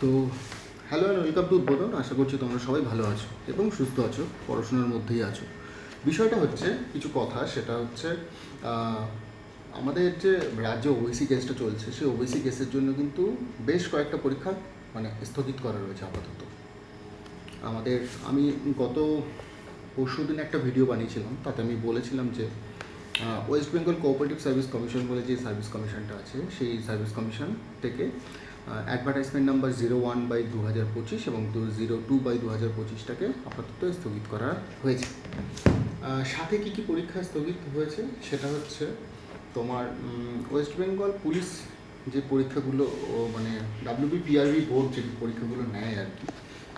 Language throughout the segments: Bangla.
তো হ্যালো অ্যান্ড ওয়েলকাম টু উদ্বোধন। আশা করছি তোমরা সবাই ভালো আছো এবং সুস্থ আছো, পড়াশোনার মধ্যেই আছো। বিষয়টা হচ্ছে কিছু কথা, সেটা হচ্ছে আমাদের যে রাজ্যে ওবিসি কেসটা চলছে, সেই ওবিসি কেসের জন্য কিন্তু বেশ কয়েকটা পরীক্ষা স্থগিত করা রয়েছে আপাতত। আমি গত পরশু দিন একটা ভিডিও বানিয়েছিলাম, তাতে আমি বলেছিলাম যে West Bengal cooperative service commission বলে যে সার্ভিস কমিশনটা আছে, সেই সার্ভিস কমিশন থেকে অ্যাডভার্টাইজমেন্ট নাম্বার 01/2025 এবং 02/2025টাকে আপাতত স্থগিত করা হয়েছে। সাথে কী কী পরীক্ষা স্থগিত হয়েছে সেটা হচ্ছে তোমার ওয়েস্ট বেঙ্গল পুলিশ যে পরীক্ষাগুলো, মানে WBPRB বোর্ড যে পরীক্ষাগুলো নেয় আর কি,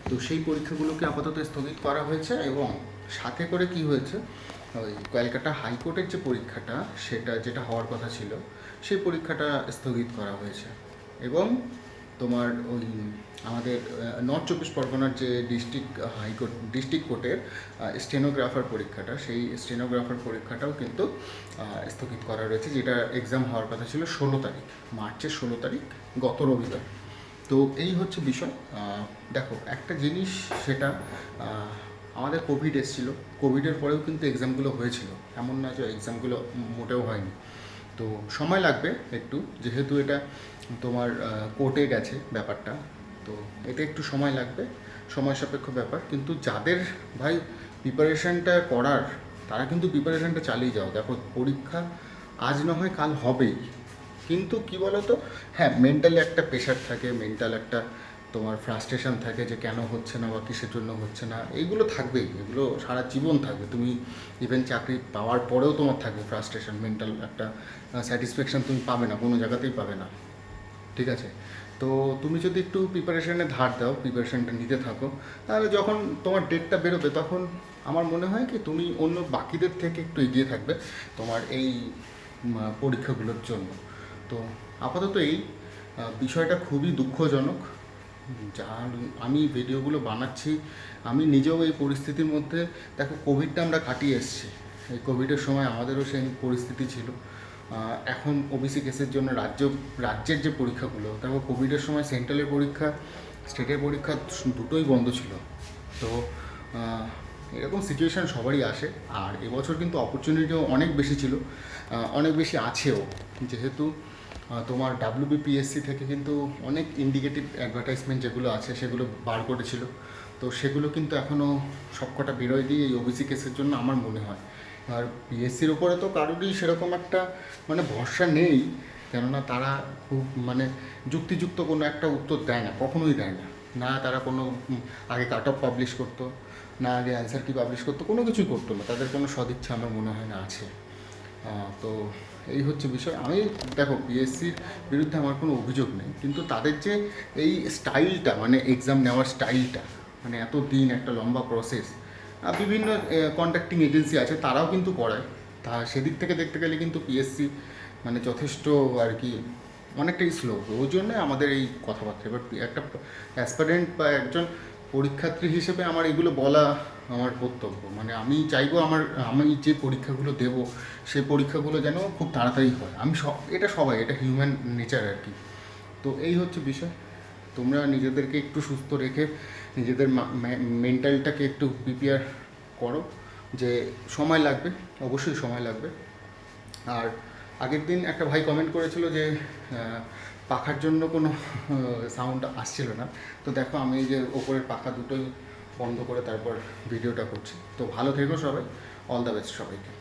তো সেই পরীক্ষাগুলোকে আপাতত স্থগিত করা হয়েছে। এবং সাথে করে কি হয়েছে, ওই ক্যালকাটা হাইকোর্টের যে পরীক্ষাটা, যেটা হওয়ার কথা ছিল, সেই পরীক্ষাটা স্থগিত করা হয়েছে। এবং তোমার ওই আমাদের নর্থ চব্বিশ পরগনার যে ডিস্ট্রিক্ট কোর্টের স্টেনোগ্রাফার পরীক্ষাটা, সেই স্টেনোগ্রাফার পরীক্ষাটাও কিন্তু স্থগিত করা রয়েছে, যেটা এক্সাম হওয়ার কথা ছিল মার্চের 16 তারিখ, গত রবিবার। তো এই হচ্ছে বিষয়। দেখো একটা জিনিস, সেটা আমাদের কোভিড এসেছিল, কোভিডের পরেও কিন্তু এক্সামগুলো হয়েছিল, এমন না যে এক্সামগুলো মোটেও হয়নি। তো সময় লাগবে একটু, যেহেতু এটা তোমার কোর্টে গেছে ব্যাপারটা, তো এটা একটু সময় লাগবে, সময় সাপেক্ষ ব্যাপার। কিন্তু যাদের ভাই প্রিপারেশানটা করার, তারা কিন্তু প্রিপারেশানটা চালিয়ে যাও। দেখো পরীক্ষা আজ না হয় কাল হবেই, কিন্তু কি বলো তো, হ্যাঁ মেন্টালি একটা প্রেশার থাকে, মেন্টাল একটা তোমার ফ্রাস্ট্রেশন থাকে যে কেন হচ্ছে না বা কিসের জন্য হচ্ছে না, এইগুলো থাকবেই, এগুলো সারা জীবন থাকবে। তুমি ইভেন চাকরি পাওয়ার পরেও তোমার থাকবে ফ্রাস্ট্রেশন, মেন্টাল একটা স্যাটিসফ্যাকশান তুমি পাবে না, কোনো জায়গাতেই পাবে না, ঠিক আছে? তো তুমি যদি একটু প্রিপারেশানে ধার দাও, প্রিপারেশানটা নিতে থাকো, তাহলে যখন তোমার ডেটটা বেরোবে, তখন আমার মনে হয় কি তুমি অন্য বাকিদের থেকে একটু এগিয়ে থাকবে তোমার এই পরীক্ষাগুলোর জন্য। তো আপাতত এই বিষয়টা খুবই দুঃখজনক। যার আমি ভিডিওগুলো বানাচ্ছি, আমি নিজেও এই পরিস্থিতির মধ্যে, দেখো কোভিডটা আমরা কাটিয়ে এসেছি, এই কোভিডের সময় আমাদেরও সেই পরিস্থিতি ছিল। এখন ওবিসি কেসের জন্য রাজ্যের যে পরীক্ষাগুলো, দেখো কোভিডের সময় সেন্ট্রালের পরীক্ষা, স্টেটের পরীক্ষা দুটোই বন্ধ ছিল। তো এরকম সিচুয়েশান সবারই আসে। আর এবছর কিন্তু অপরচুনিটিও অনেক বেশি ছিল, অনেক বেশি আছেও, যেহেতু তোমার WBPSC থেকে কিন্তু অনেক ইন্ডিকেটিভ অ্যাডভার্টাইজমেন্ট যেগুলো আছে সেগুলো বার করেছিল। তো সেগুলো কিন্তু এখনও সবকটা বেরোয় দিয়ে এই ওবিসি কেসের জন্য আমার মনে হয়। আর পিএসসির ওপরে তো কারোরই সেরকম একটা মানে ভরসা নেই, কেননা তারা খুব মানে যুক্তিযুক্ত কোনো একটা উত্তর দেয় না, কখনোই দেয় না। না তারা কোনো আগে কাট অফ পাবলিশ করতো, না আগে অ্যান্সার কি পাবলিশ করতো, কোনো কিছুই করতো না, তাদের কোনো সদিচ্ছা আমার মনে হয় না আছে। তো এই হচ্ছে বিষয়। আমি দেখো পিএসসির বিরুদ্ধে আমার কোনো অভিযোগ নেই, কিন্তু তাদের যে এই স্টাইলটা, মানে এক্সাম নেওয়ার স্টাইলটা, মানে এত দিন একটা লম্বা প্রসেস, বিভিন্ন কন্ট্যাক্টিং এজেন্সি আছে তারাও কিন্তু করায়, তা সেদিক থেকে দেখতে গেলে কিন্তু পিএসসি মানে যথেষ্ট আর কি অনেকটাই স্লো। ওই জন্যে আমাদের এই কথাবার্তা। এবার একটা অ্যাসপারেন্ট বা একজন পরীক্ষার্থী হিসেবে আমার এগুলো বলা আমার কর্তব্য। মানে আমি চাইবো আমি যে পরীক্ষাগুলো দেব, সেই পরীক্ষাগুলো যেন খুব তাড়াতাড়ি হয়। এটা সবাই, এটা হিউম্যান নেচার আর কি। তো এই হচ্ছে বিষয়। তোমরা নিজেদেরকে একটু সুস্থ রেখে নিজেদের মেন্টালটাকে একটু প্রিপেয়ার করো, যে সময় লাগবে, অবশ্যই সময় লাগবে। আর আগের দিন একটা ভাই কমেন্ট করেছিল যে পাখার জন্য কোনো সাউন্ড আসছিল না। তো দেখো আমি এই যে ওপরের পাখা দুটোই বন্ধ করে তারপর ভিডিওটা করছি। তো ভালো থেকো সবাই, অল দ্য বেস্ট সবাইকে।